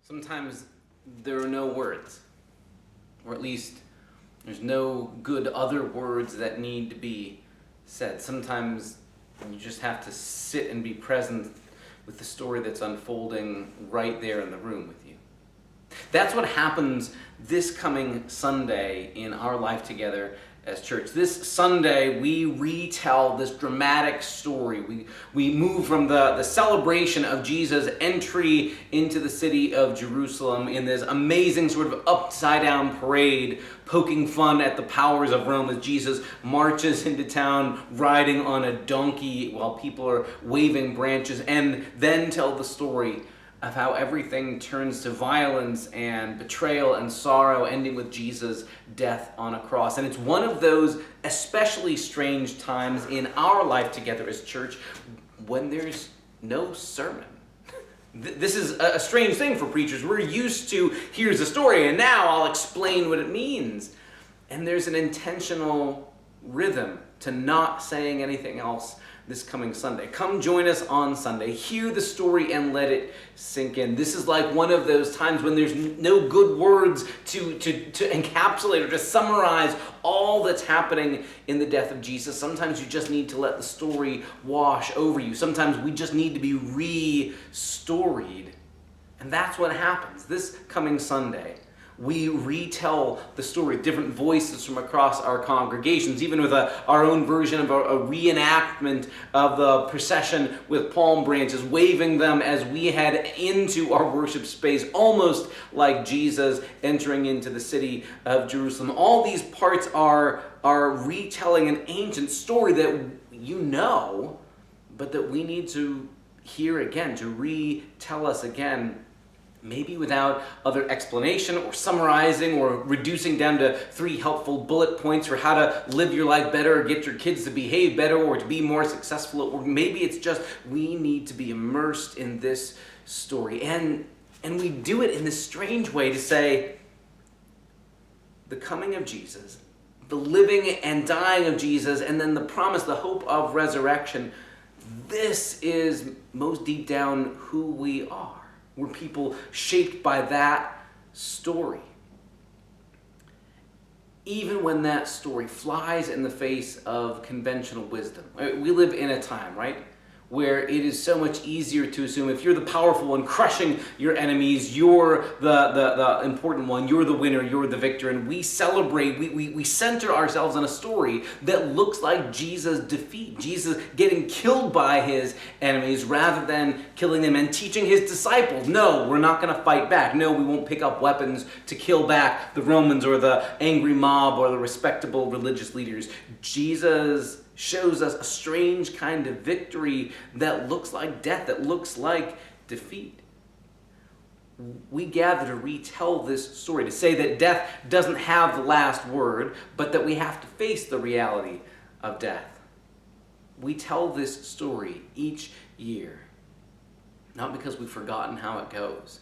Sometimes there are no words, or at least there's no good other words that need to be said. Sometimes you just have to sit and be present with the story that's unfolding right there in the room with you. That's what happens this coming Sunday in our life together as church. This Sunday, we retell this dramatic story. We move from the celebration of Jesus' entry into the city of Jerusalem in this amazing sort of upside-down parade, poking fun at the powers of Rome as Jesus marches into town riding on a donkey while people are waving branches, and then tell the story of how everything turns to violence and betrayal and sorrow, ending with Jesus' death on a cross. And it's one of those especially strange times in our life together as church when there's no sermon. This is a strange thing for preachers. We're used to, here's the story, and now I'll explain what it means. And there's an intentional rhythm to not saying anything else this coming Sunday. Come join us on Sunday. Hear the story and let it sink in. This is like one of those times when there's no good words to encapsulate or to summarize all that's happening in the death of Jesus. Sometimes you just need to let the story wash over you. Sometimes we just need to be re-storied. And that's what happens this coming Sunday. We retell the story, different voices from across our congregations, even with our own version of a reenactment of the procession with palm branches, waving them as we head into our worship space, almost like Jesus entering into the city of Jerusalem. All these parts are retelling an ancient story that you know, but that we need to hear again, to retell us again. Maybe without other explanation or summarizing or reducing down to 3 helpful bullet points for how to live your life better or get your kids to behave better or to be more successful. Or maybe it's just we need to be immersed in this story. And we do it in this strange way to say the coming of Jesus, the living and dying of Jesus, and then the promise, the hope of resurrection. This is most deep down who we are. We're people shaped by that story. Even when that story flies in the face of conventional wisdom. We live in a time, right, where it is so much easier to assume if you're the powerful one crushing your enemies, you're the important one, you're the winner, you're the victor. And we celebrate, we center ourselves on a story that looks like Jesus' defeat, Jesus getting killed by his enemies rather than killing them, and teaching his disciples, no, we're not going to fight back. No, we won't pick up weapons to kill back the Romans or the angry mob or the respectable religious leaders. Jesus shows us a strange kind of victory that looks like death, that looks like defeat. We gather to retell this story, to say that death doesn't have the last word, but that we have to face the reality of death. We tell this story each year, not because we've forgotten how it goes,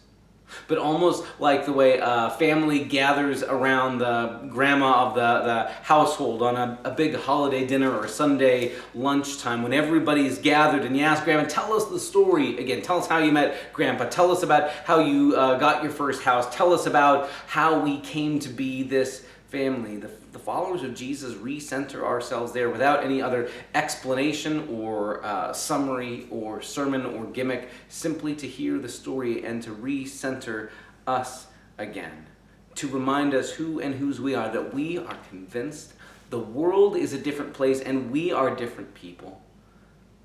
but almost like the way a family gathers around the grandma of the household on a big holiday dinner or Sunday lunchtime when everybody's gathered and you ask Grandma, tell us the story again. Tell us how you met Grandpa. Tell us about how you got your first house. Tell us about how we came to be this family. The followers of Jesus recenter ourselves there without any other explanation or summary or sermon or gimmick, simply to hear the story and to recenter us again, to remind us who and whose we are, that we are convinced the world is a different place and we are different people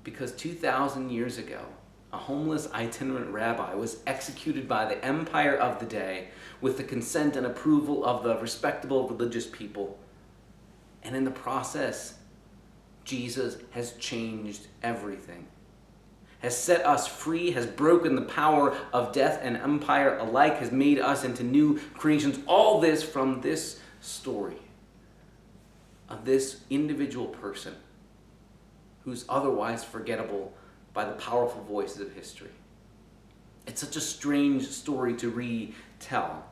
because 2,000 years ago, a homeless itinerant rabbi was executed by the empire of the day with the consent and approval of the respectable religious people. And in the process, Jesus has changed everything, has set us free, has broken the power of death and empire alike, has made us into new creations. All this from this story of this individual person who's otherwise forgettable by the powerful voices of history. It's such a strange story to retell,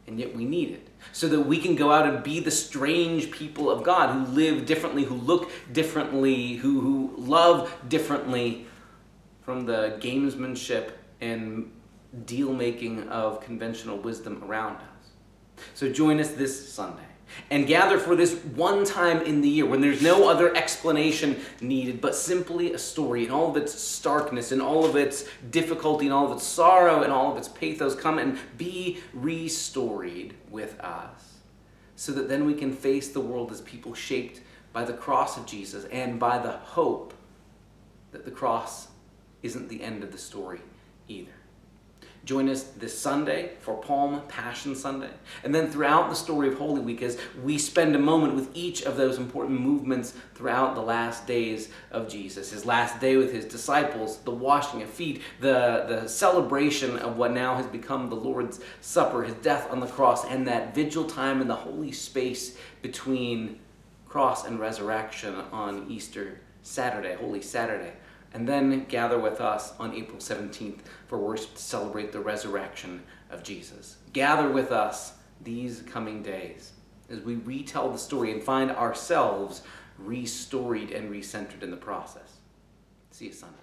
and yet we need it so that we can go out and be the strange people of God who live differently, who look differently, who love differently from the gamesmanship and deal-making of conventional wisdom around us. So join us this Sunday and gather for this one time in the year when there's no other explanation needed, but simply a story in all of its starkness, in all of its difficulty, in all of its sorrow, in all of its pathos. Come and be restoried with us, so that then we can face the world as people shaped by the cross of Jesus and by the hope that the cross isn't the end of the story either. Join us this Sunday for Palm Passion Sunday, and then throughout the story of Holy Week as we spend a moment with each of those important movements throughout the last days of Jesus. His last day with his disciples, the washing of feet, the celebration of what now has become the Lord's Supper, his death on the cross, and that vigil time in the holy space between cross and resurrection on Easter Saturday, Holy Saturday. And then gather with us on April 17th for worship to celebrate the resurrection of Jesus. Gather with us these coming days as we retell the story and find ourselves restoried and recentered in the process. See you Sunday.